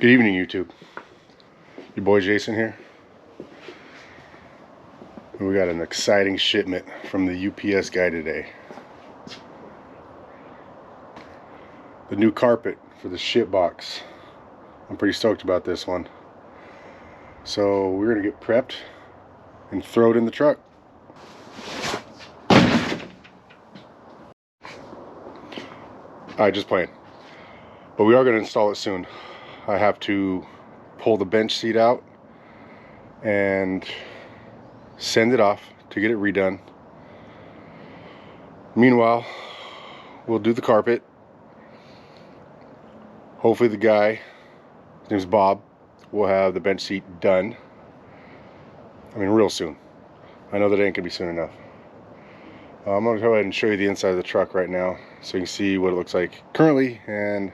Good evening, YouTube. Your boy Jason here. And we got an exciting shipment from the UPS guy today. The new carpet for the shitbox. I'm pretty stoked about this one. So we're gonna get prepped and throw it in the truck. Alright, just playing. But we are gonna install it soon. I have to pull the bench seat out and send it off to get it redone. Meanwhile, we'll do the carpet. Hopefully the guy, his name's Bob, will have the bench seat done. I mean, real soon. I know that ain't gonna be soon enough. I'm gonna go ahead and show you the inside of the truck right now so you can see what it looks like currently, and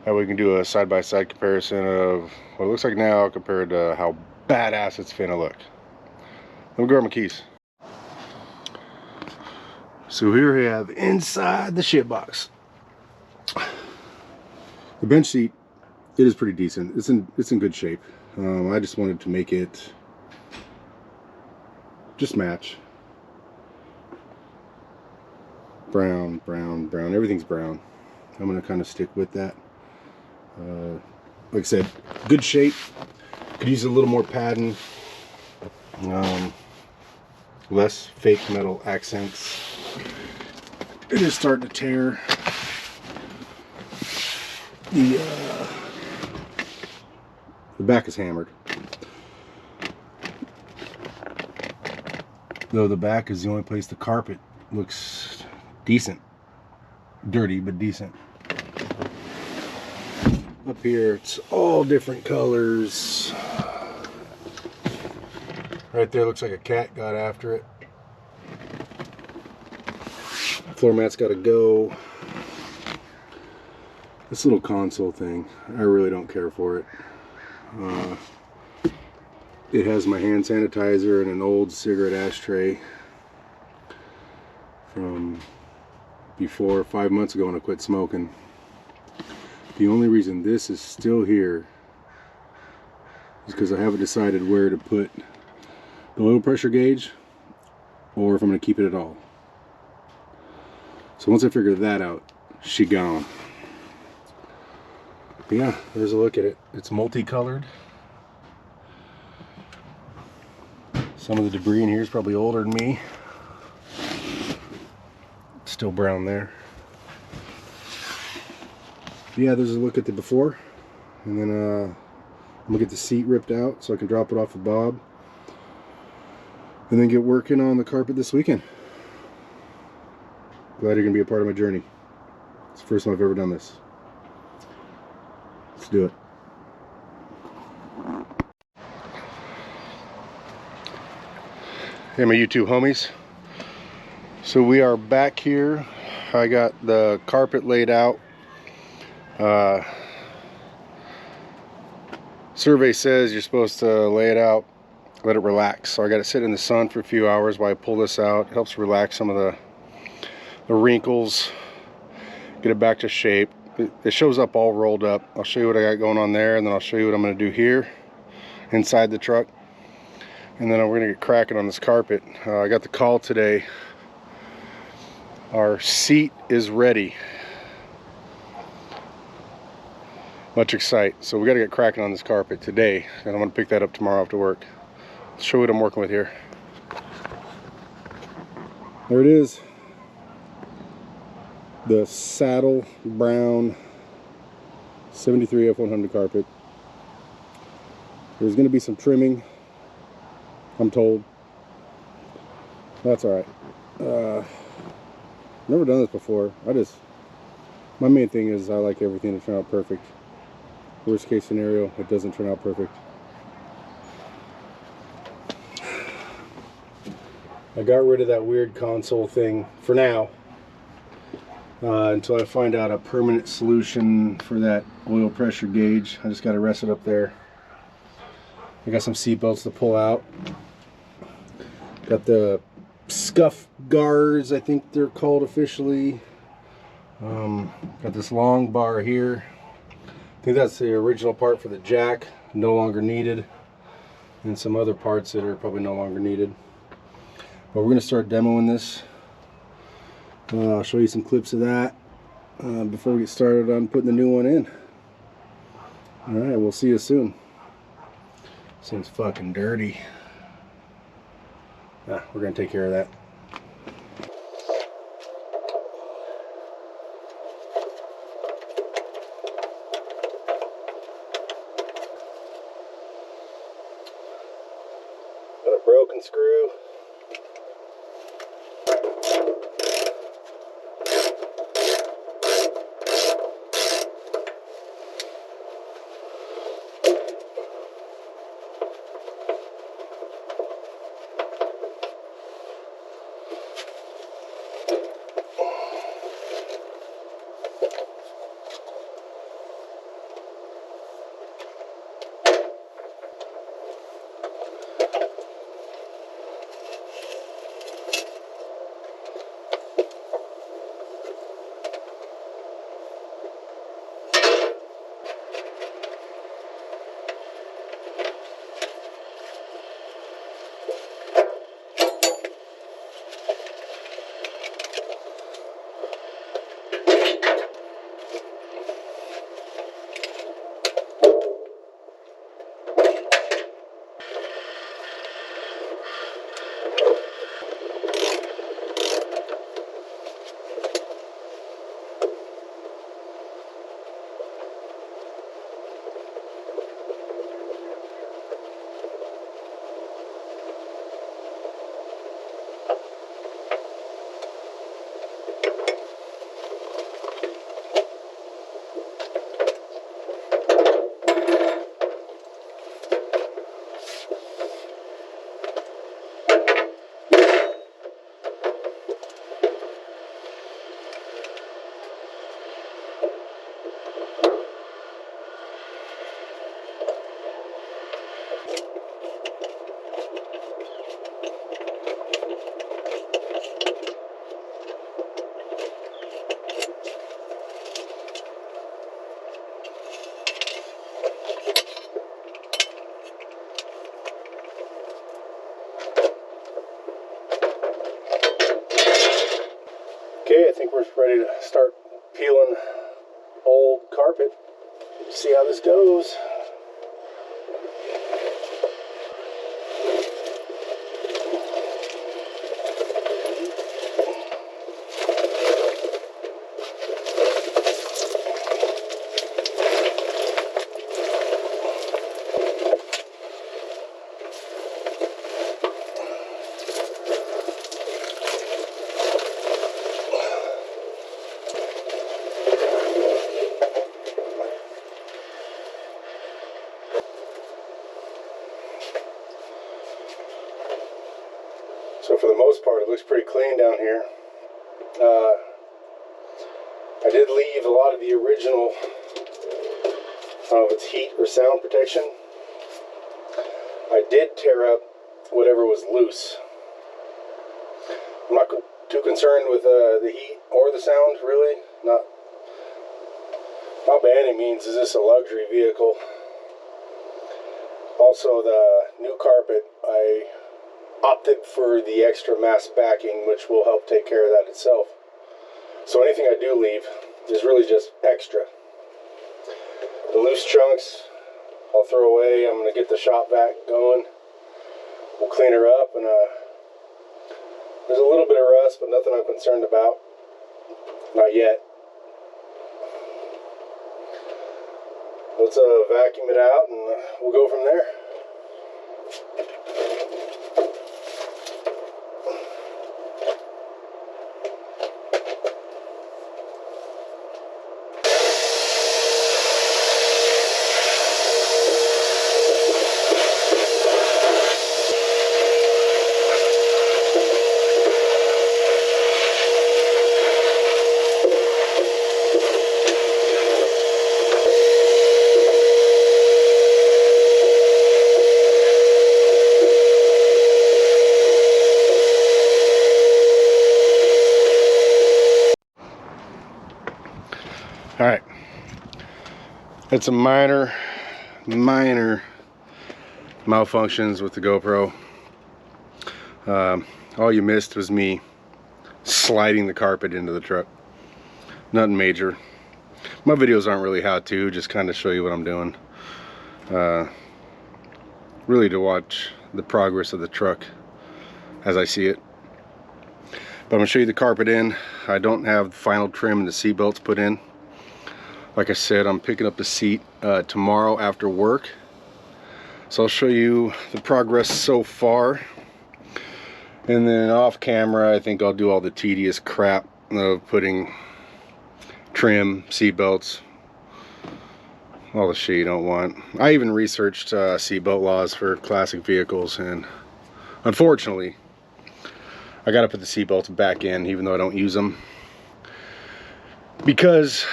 that way we can do a side-by-side comparison of what it looks like now compared to how badass it's finna look. Let me grab my keys. So here we have inside the shitbox. The bench seat, it is pretty decent. It's in good shape. I just wanted to make it just match. Brown, brown, brown. Everything's brown. I'm gonna kind of stick with that. Like I said, good shape. Could use a little more padding. Less fake metal accents. It is starting to tear. The back is hammered. Though the back is the only place the carpet looks decent. Dirty, but decent. Up here, it's all different colors. Right there looks like a cat got after it. Floor mat's got to go. This little console thing, I really don't care for it. It has my hand sanitizer and an old cigarette ashtray from before 5 months ago when I quit smoking. The only reason this is still here is because I haven't decided where to put the oil pressure gauge or if I'm going to keep it at all. So once I figure that out, she gone. But yeah, there's a look at it. It's multicolored. Some of the debris in here is probably older than me. It's still brown there. Yeah, there's a look at the before, and then I'm gonna get the seat ripped out so I can drop it off with Bob, and then get working on the carpet this weekend. Glad you're gonna be a part of my journey. It's the first time I've ever done this. Let's do it. Hey, my YouTube homies. So we are back here. I got the carpet laid out. Survey says you're supposed to lay it out, let it relax. So I got it sit in the sun for a few hours while I pull this out. It helps relax some of the wrinkles, get it back to shape. It shows up all rolled up. I'll show you what I got going on there, and then I'll show you what I'm going to do here inside the truck, and then we're going to get cracking on this carpet. I got the call today. Our seat is ready. Much excite. So we got to get cracking on this carpet today, and I'm going to pick that up tomorrow after work. Let's show you what I'm working with here. There it is. The saddle brown 73 F100 carpet. There's going to be some trimming, I'm told. That's alright. Never done this before. My main thing is I like everything to turn out perfect. Worst case scenario, it doesn't turn out perfect. I got rid of that weird console thing for now, until I find out a permanent solution for that oil pressure gauge. I just got to rest it up there. I got some seat belts to pull out. Got the scuff guards, I think they're called officially. Got this long bar here. I think that's the original part for the jack, no longer needed, and some other parts that are probably no longer needed. But we're going to start demoing this. I'll show you some clips of that before we get started on putting the new one in. Alright, we'll see you soon. This thing's fucking dirty. We're going to take care of that. Got a broken screw. Okay, I think we're ready to start peeling old carpet. See how this goes. So for the most part, it looks pretty clean down here. I did leave a lot of the original, I don't know if it's heat or sound protection. I did tear up whatever was loose. I'm not too concerned with the heat or the sound, really. Not by any means is this a luxury vehicle. Also, the new carpet, I opted for the extra mass backing, which will help take care of that itself. So anything I do leave is really just extra. The loose chunks I'll throw away. I'm going to get the shop vac going. We'll clean her up, and there's a little bit of rust, but nothing I'm concerned about. Not yet. Let's vacuum it out, and we'll go from there. All right, It's a minor malfunctions with the GoPro. All you missed was me sliding the carpet into the truck. Nothing major. My videos aren't really how-to, just kind of show you what I'm doing. Really to watch the progress of the truck as I see it. But I'm going to show you the carpet in. I don't have the final trim and the seat belts put in. Like I said, I'm picking up the seat tomorrow after work. So I'll show you the progress so far. And then off camera, I think I'll do all the tedious crap of putting trim, seat belts, all the shit you don't want. I even researched seat belt laws for classic vehicles, and unfortunately, I gotta put the seat belts back in even though I don't use them, because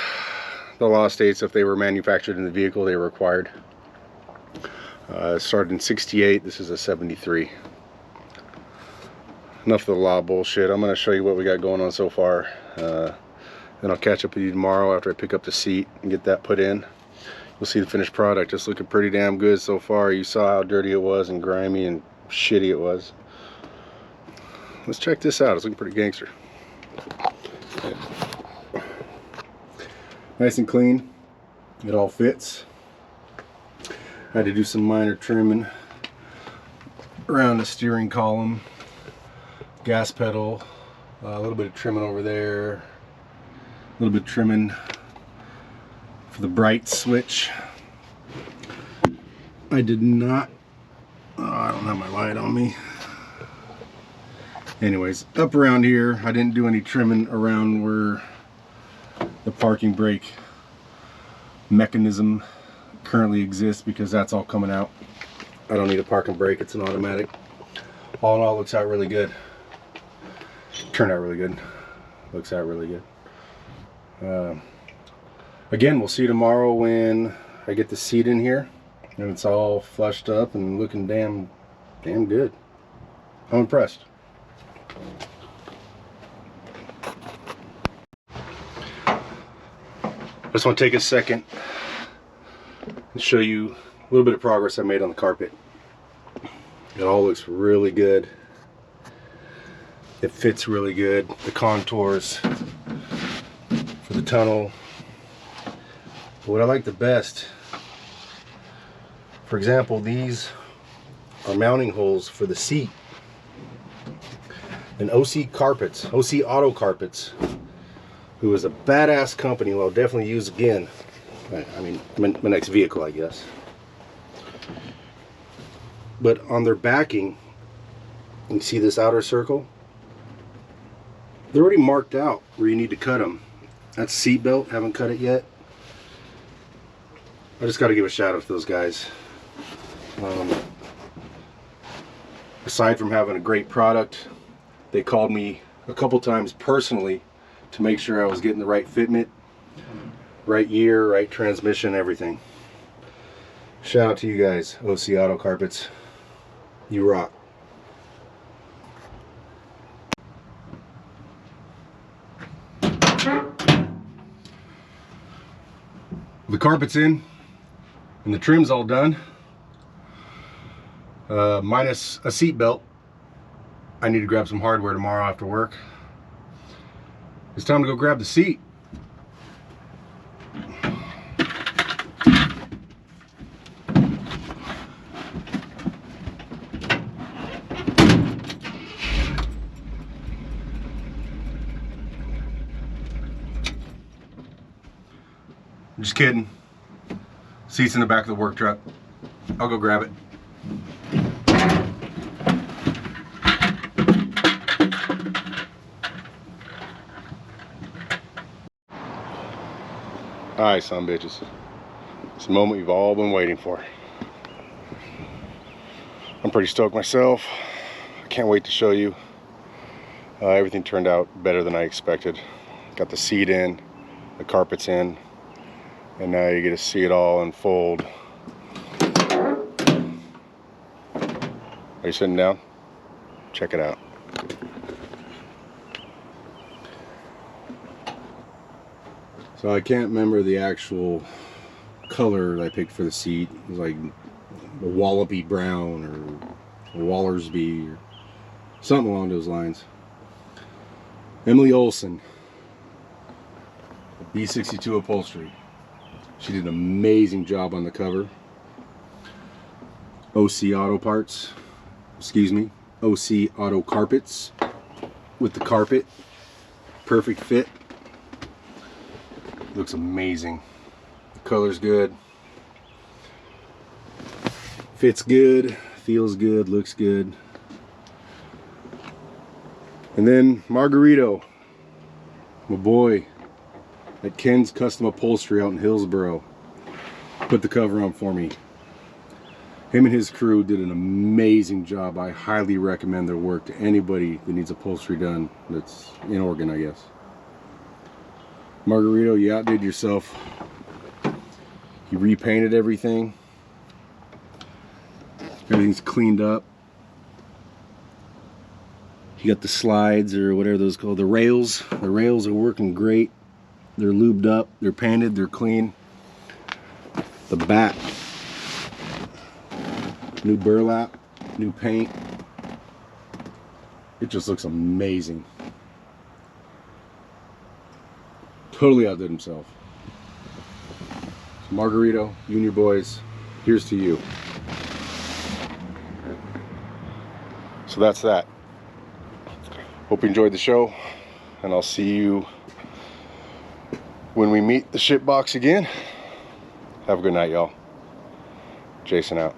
the law states if they were manufactured in the vehicle, they were required. It started in '68. This is a '73. Enough of the law bullshit. I'm going to show you what we got going on so far. Then I'll catch up with you tomorrow after I pick up the seat and get that put in. You'll see the finished product. It's looking pretty damn good so far. You saw how dirty it was and grimy and shitty it was. Let's check this out. It's looking pretty gangster. Nice and clean. It all fits. I had to do some minor trimming around the steering column, gas pedal, a little bit of trimming over there, a little bit of trimming for the bright switch. I did not, I don't have my light on me. Anyways, up around here, I didn't do any trimming around where the parking brake mechanism currently exists, because that's all coming out. I don't need a parking brake, it's an automatic. All in all, looks out really good. Turned out really good. Looks out really good. Again, we'll see you tomorrow when I get the seat in here and it's all flushed up and looking damn good. I'm impressed. I just want to take a second and show you a little bit of progress I made on the carpet. It all looks really good. It fits really good. The contours for the tunnel. But what I like the best, for example, these are mounting holes for the seat. And OC Carpets, OC Auto Carpets, who is a badass company who I'll definitely use again. I mean, my next vehicle, I guess. But on their backing, you see this outer circle? They're already marked out where you need to cut them. That's seat belt, haven't cut it yet. I just got to give a shout out to those guys. Aside from having a great product, they called me a couple times personally to make sure I was getting the right fitment, right year, right transmission, everything. Shout out to you guys, OC Auto Carpets. You rock. The carpet's in and the trim's all done, minus a seat belt. I need to grab some hardware tomorrow after work. It's time to go grab the seat. I'm just kidding. Seat's in the back of the work truck. I'll go grab it. Alright, son bitches. It's the moment you've all been waiting for. I'm pretty stoked myself. I can't wait to show you. Everything turned out better than I expected. Got the seat in, the carpet's in, and now you get to see it all unfold. Are you sitting down? Check it out. So I can't remember the actual color that I picked for the seat. It was like a wallopy brown or a Wallersby or something along those lines. Emily Olson, B62 upholstery. She did an amazing job on the cover. OC Auto Parts, excuse me, OC Auto Carpets with the carpet. Perfect fit. Looks amazing. The color's good. Fits good, feels good, looks good. And then Margarito, my boy at Ken's Custom Upholstery out in Hillsboro, put the cover on for me. Him and his crew did an amazing job. I highly recommend their work to anybody that needs upholstery done that's in Oregon, I guess. Margarito, you outdid yourself. You repainted everything. Everything's cleaned up. You got the slides or whatever those called, the rails. The rails are working great. They're lubed up, they're painted, they're clean. The back, new burlap, new paint. It just looks amazing. Totally outdid himself. So Margarito, you and your boys, here's to you. So that's that. Hope you enjoyed the show, and I'll see you when we meet the shitbox again. Have a good night, y'all. Jason out.